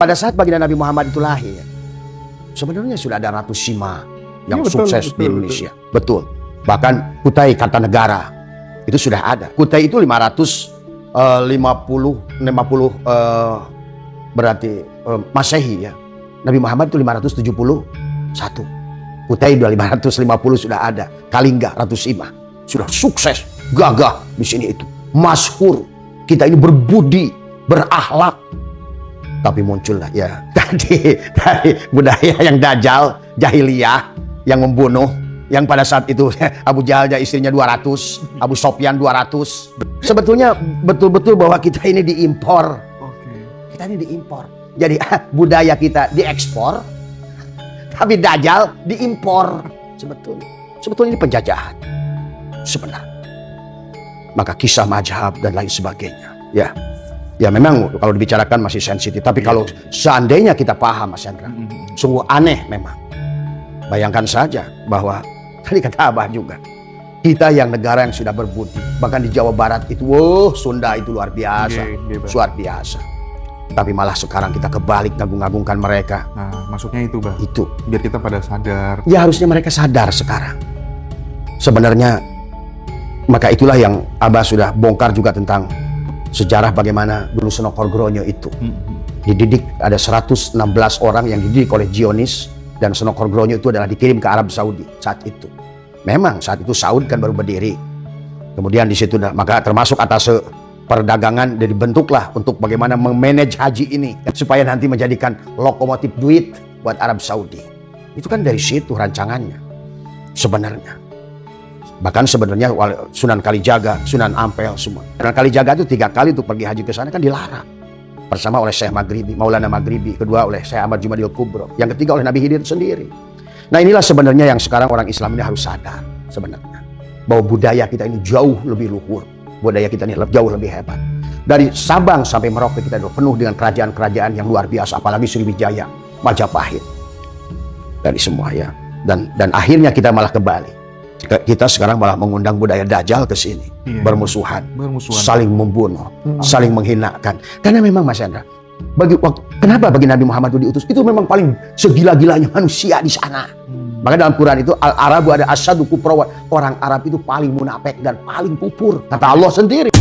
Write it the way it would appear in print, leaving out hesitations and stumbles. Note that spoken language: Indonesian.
Pada saat baginda Nabi Muhammad itu lahir, sebenarnya sudah ada Ratu Sima yang sukses di Indonesia. Betul. Bahkan Kutai Kartanegara itu sudah ada. Kutai itu 550 berarti Masehi ya. Nabi Muhammad itu 571. Kutai 550 sudah ada. Kalingga, Ratu Sima sudah sukses, gagah di sini itu. Masyhur. Kita ini berbudi, berakhlak. Tapi muncullah ya dari budaya yang dajjal, jahiliyah, yang membunuh, yang pada saat itu Abu Jahal istrinya 200, Abu Sofyan 200. Sebetulnya betul-betul bahwa kita ini diimpor. Kita ini diimpor. Jadi budaya kita diekspor, tapi dajjal diimpor. Sebetulnya ini penjajahan sebenarnya. Maka kisah mazhab dan lain sebagainya. Ya memang kalau dibicarakan masih sensitif. Tapi kalau seandainya kita paham Mas Hendra, sungguh aneh memang. Bayangkan saja bahwa tadi kata Abah juga, kita yang negara yang sudah berbudi, bahkan di Jawa Barat itu, Sunda itu luar biasa, luar biasa. Tapi malah sekarang kita kebalik ngagung-ngagungkan mereka. Nah, maksudnya itu, Bah. Itu. Biar kita pada sadar. Ya harusnya mereka sadar sekarang. Sebenarnya, maka itulah yang Abah sudah bongkar juga tentang sejarah bagaimana dulu Senokorgronyo itu. Dididik, ada 116 orang yang dididik oleh Zionis, dan Senokorgronyo itu adalah dikirim ke Arab Saudi saat itu. Memang saat itu Saud kan baru berdiri. Kemudian di situ maka termasuk atas perdagangan dan dibentuklah untuk bagaimana memanage haji ini supaya nanti menjadikan lokomotif duit buat Arab Saudi. Itu kan dari situ rancangannya sebenarnya. Bahkan sebenarnya Sunan Kalijaga, Sunan Ampel semua. Sunan Kalijaga itu 3 kali untuk pergi haji ke sana kan dilarang. Pertama oleh Syekh Maghribi, Maulana Maghribi, kedua oleh Syekh Ahmad Jumadil Kubro, yang ketiga oleh Nabi Khidir sendiri. Nah inilah sebenarnya yang sekarang orang Islam ini harus sadar sebenarnya. Bahwa budaya kita ini jauh lebih luhur. Budaya kita ini jauh lebih hebat. Dari Sabang sampai Merauke kita sudah penuh dengan kerajaan-kerajaan yang luar biasa. Apalagi Sriwijaya, Majapahit. Dari semua ya. Dan akhirnya kita malah kembali. Kita sekarang malah mengundang budaya dajjal ke sini. Bermusuhan. Saling membunuh. Saling menghinakan. Karena memang Mas Hendra, kenapa bagi Nabi Muhammad itu diutus? Itu memang paling segila-gilanya manusia di sana. Maka dalam Quran itu Al-Arabu ada asyadu kufra, orang Arab itu paling munafik dan paling kufur. Kata Allah sendiri.